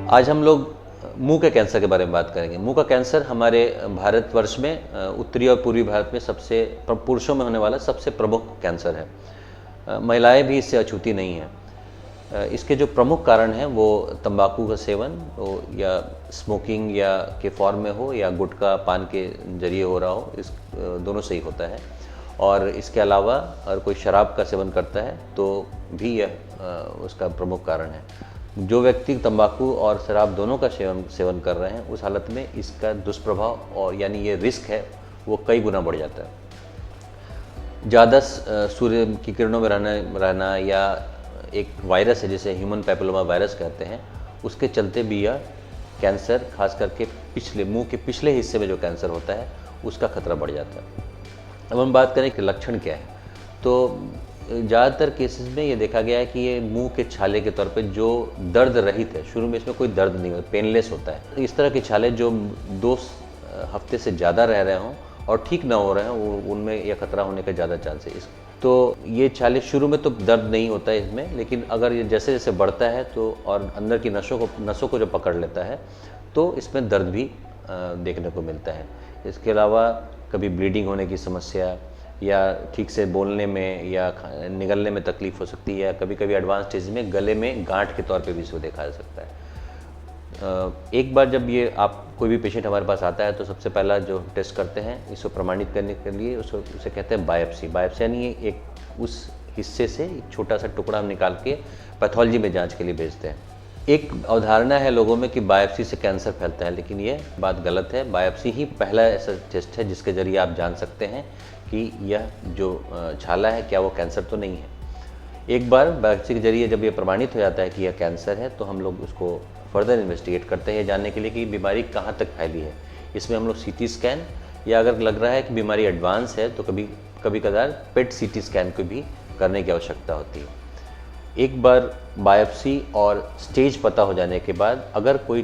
आज हम लोग मुंह के कैंसर के बारे में बात करेंगे। मुंह का कैंसर हमारे भारतवर्ष में उत्तरी और पूर्वी भारत में सबसे पुरुषों में होने वाला सबसे प्रमुख कैंसर है। महिलाएं भी इससे अछूती नहीं हैं। इसके जो प्रमुख कारण हैं वो तंबाकू का सेवन हो या स्मोकिंग या के फॉर्म में हो या गुटखा पान के जरिए हो रहा हो, इस दोनों से ही होता है। और इसके अलावा अगर कोई शराब का सेवन करता है तो भी यह उसका प्रमुख कारण है। जो व्यक्ति तंबाकू और शराब दोनों का सेवन कर रहे हैं, उस हालत में इसका दुष्प्रभाव और यानी ये रिस्क है वो कई गुना बढ़ जाता है। ज़्यादा सूर्य की किरणों में रहना या एक वायरस है जिसे ह्यूमन पैपिलोमा वायरस कहते हैं, उसके चलते भी यह कैंसर, खास करके मुंह के पिछले हिस्से में जो कैंसर होता है उसका खतरा बढ़ जाता है। अब हम बात करें कि लक्षण क्या है, तो ज़्यादातर केसेस में ये देखा गया है कि ये मुंह के छाले के तौर पे जो दर्द रहित है, शुरू में इसमें कोई दर्द नहीं होता, पेनलेस होता है। इस तरह के छाले जो 2 हफ्ते से ज़्यादा रह रहे हों और ठीक ना हो रहे हों, उनमें यह खतरा होने का ज़्यादा चांस है। तो ये छाले शुरू में तो दर्द नहीं होता है इसमें, लेकिन अगर ये जैसे जैसे बढ़ता है तो और अंदर की नसों को जो पकड़ लेता है तो इसमें दर्द भी देखने को मिलता है। इसके अलावा कभी ब्लीडिंग होने की समस्या या ठीक से बोलने में या निगलने में तकलीफ हो सकती है, या कभी कभी एडवांस स्टेज में गले में गांठ के तौर पे भी इसको देखा जा सकता है। एक बार जब ये कोई भी पेशेंट हमारे पास आता है तो सबसे पहला जो टेस्ट करते हैं इसको प्रमाणित करने के लिए उसे कहते हैं बायोप्सी। बायोप्सी यानी एक उस हिस्से से एक छोटा सा टुकड़ा हम निकाल के पैथोलॉजी में जाँच के लिए भेजते हैं। एक अवधारणा है लोगों में कि बायोप्सी से कैंसर फैलता है, लेकिन ये बात गलत है। बायोप्सी ही पहला ऐसा टेस्ट है जिसके ज़रिए आप जान सकते हैं कि यह जो छाला है क्या वो कैंसर तो नहीं है। एक बार बायोप्सी के जरिए जब ये प्रमाणित हो जाता है कि यह कैंसर है तो हम लोग उसको फर्दर इन्वेस्टिगेट करते हैं जानने के लिए कि बीमारी कहाँ तक फैली है। इसमें हम लोग CT स्कैन या अगर लग रहा है कि बीमारी एडवांस है तो कभी कभार PET CT स्कैन को भी करने की आवश्यकता होती है। एक बार बायोप्सी और स्टेज पता हो जाने के बाद अगर कोई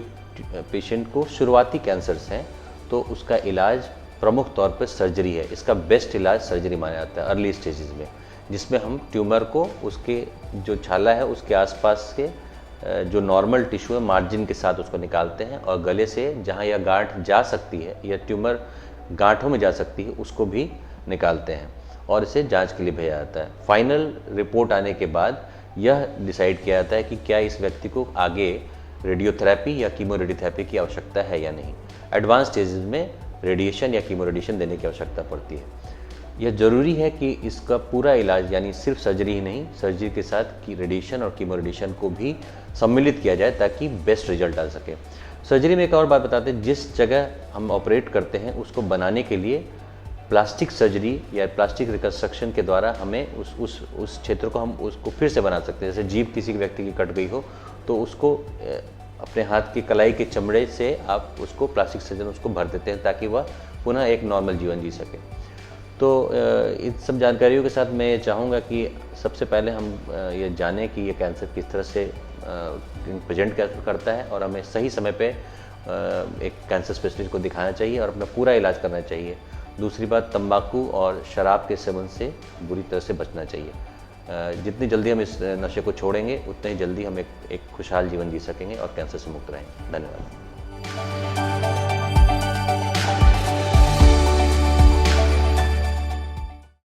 पेशेंट को शुरुआती कैंसर्स हैं तो उसका इलाज प्रमुख तौर पर सर्जरी है। इसका बेस्ट इलाज सर्जरी माना जाता है अर्ली स्टेजेस में, जिसमें हम ट्यूमर को उसके जो छाला है उसके आसपास के जो नॉर्मल टिश्यू है मार्जिन के साथ उसको निकालते हैं और गले से जहाँ यह गांठ जा सकती है या ट्यूमर गांठों में जा सकती है उसको भी निकालते हैं और इसे जाँच के लिए भेजा जाता है। फाइनल रिपोर्ट आने के बाद यह डिसाइड किया जाता है कि क्या इस व्यक्ति को आगे रेडियोथेरेपी या कीमोरेडियोथेरेपी की आवश्यकता है या नहीं। एडवांस स्टेजेस में रेडिएशन या कीमोरेडिएशन देने की आवश्यकता पड़ती है। यह ज़रूरी है कि इसका पूरा इलाज यानी सिर्फ सर्जरी ही नहीं, सर्जरी के साथ की रेडिएशन और कीमोरेडिएशन को भी सम्मिलित किया जाए ताकि बेस्ट रिजल्ट आ सके। सर्जरी में एक और बात बताते हैं, जिस जगह हम ऑपरेट करते हैं उसको बनाने के लिए प्लास्टिक सर्जरी या प्लास्टिक रिकन्स्ट्रक्शन के द्वारा हमें उस क्षेत्र को हम उसको फिर से बना सकते हैं। जैसे जीभ किसी व्यक्ति की कट गई हो तो उसको अपने हाथ की कलाई के चमड़े से आप उसको प्लास्टिक सर्जन उसको भर देते हैं ताकि वह पुनः एक नॉर्मल जीवन जी सके। तो इन सब जानकारियों के साथ मैं ये चाहूँगा कि सबसे पहले हम ये जानें कि ये कैंसर किस तरह से प्रेजेंट करता है और हमें सही समय पे एक कैंसर स्पेशलिस्ट को दिखाना चाहिए और अपना पूरा इलाज करना चाहिए। दूसरी बात, तंबाकू और शराब के सेवन से बुरी तरह से बचना चाहिए। जितनी जल्दी हम इस नशे को छोड़ेंगे उतनी जल्दी हम एक खुशहाल जीवन जी सकेंगे और कैंसर से मुक्त रहेंगे। धन्यवाद।